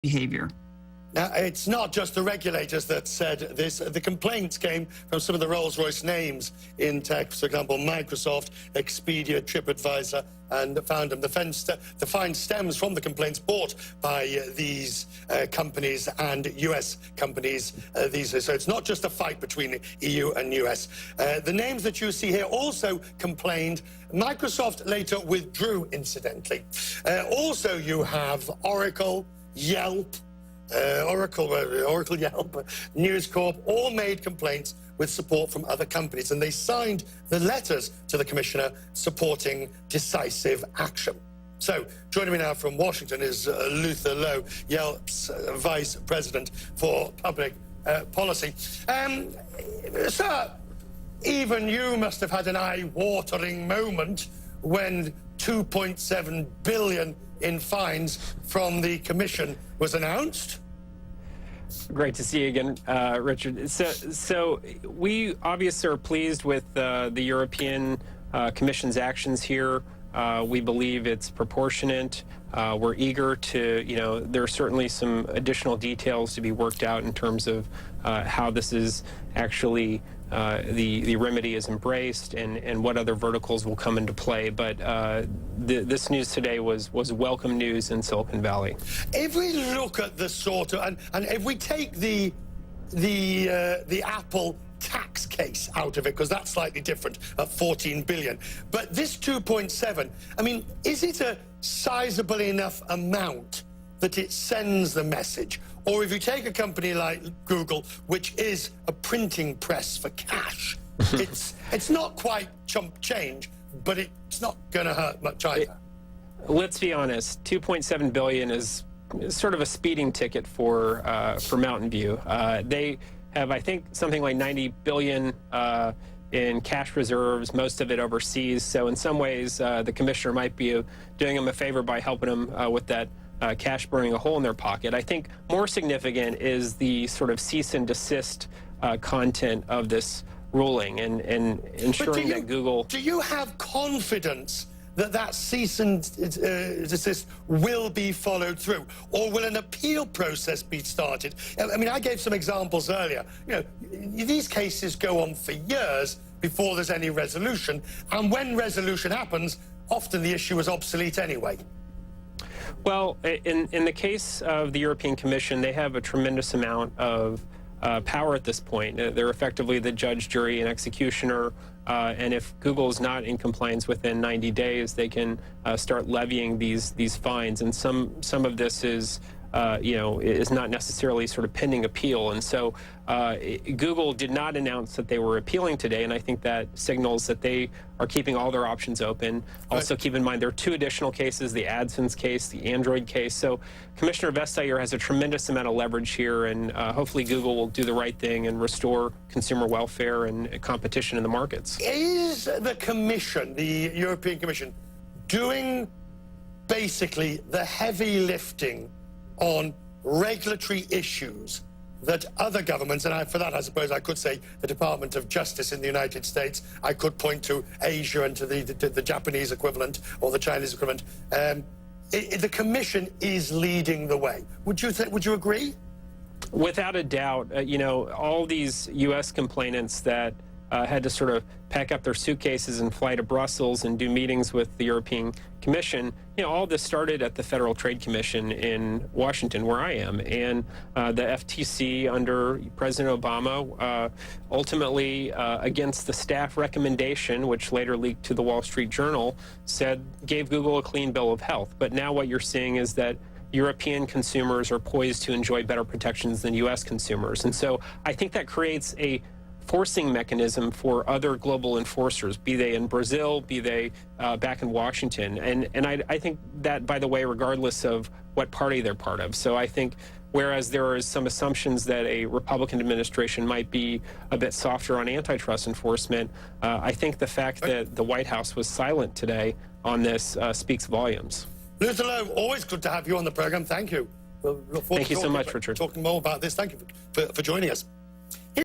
behavior. Now, it's not just the regulators that said this. The complaints came from some of the Rolls-Royce names in tech, for example, Microsoft, Expedia, TripAdvisor, and Foundem. The fine stems from the complaints brought by these companies and US companies these days. So it's not just a fight between the EU and US. The names that you see here also complained. Microsoft later withdrew, incidentally. Also, you have Oracle, Yelp, Oracle, Yelp, News Corp, all made complaints with support from other companies, and they signed the letters to the commissioner supporting decisive action. So, joining me now from Washington is Luther Lowe, Yelp's Vice President for Public Policy. Sir, even you must have had an eye-watering moment when 2.7 billion in fines from the Commission was announced. Great to see you again, Richard. So we obviously are pleased with the European Commission's actions here. We believe it's proportionate. We're eager to, there are certainly some additional details to be worked out in terms of how this is actually the remedy is embraced and what other verticals will come into play. But this news today was welcome news in Silicon Valley. If we look at the sort of, and if we take the Apple tax case out of it, because that's slightly different at 14 billion. But this 2.7, I mean, is it a sizable enough amount that it sends the message? Or if you take a company like Google, which is a printing press for cash, it's not quite chump change, but it's not going to hurt much either. Let's be honest, 2.7 billion is sort of a speeding ticket for Mountain View. They have, I think, something like 90 billion in cash reserves, most of it overseas. So in some ways, the commissioner might be doing them a favor by helping them with that cash burning a hole in their pocket. I think more significant is the sort of cease and desist content of this ruling and ensuring that Google... Do you have confidence that that cease and desist will be followed through? Or will an appeal process be started? I mean, I gave some examples earlier. These cases go on for years before there's any resolution. And when resolution happens, often the issue is obsolete anyway. Well, in the case of the European Commission, they have a tremendous amount of power at this point. They're effectively the judge, jury, and executioner. And if Google is not in compliance within 90 days, they can start levying these fines. And some of this is is not necessarily sort of pending appeal. And so Google did not announce that they were appealing today, and I think that signals that they are keeping all their options open. Also, keep in mind there are two additional cases, the AdSense case, the Android case. So Commissioner Vestager has a tremendous amount of leverage here, and hopefully Google will do the right thing and restore consumer welfare and competition in the markets. Is the Commission, the European Commission, doing basically the heavy lifting on regulatory issues that other governments, and for that I suppose I could say the Department of Justice in the United States, I could point to Asia and to the Japanese equivalent or the Chinese equivalent. The Commission is leading the way. Would you agree? Without a doubt, all these U.S. complainants that had to sort of pack up their suitcases and fly to Brussels and do meetings with the European Commission, all this started at the Federal Trade Commission in Washington, where I am. And the FTC under President Obama ultimately, against the staff recommendation, which later leaked to the Wall Street Journal, gave Google a clean bill of health. But now what you're seeing is that European consumers are poised to enjoy better protections than U.S. consumers. And so I think that creates a forcing mechanism for other global enforcers, be they in Brazil, be they back in Washington. And I think that, by the way, regardless of what party they're part of. So I think whereas there is some assumptions that a Republican administration might be a bit softer on antitrust enforcement, I think the fact that the White House was silent today on this speaks volumes. Luther Lowe, always good to have you on the program. Thank you. We'll look forward Thank you so much, Richard. Talking more about this. Thank you for joining us.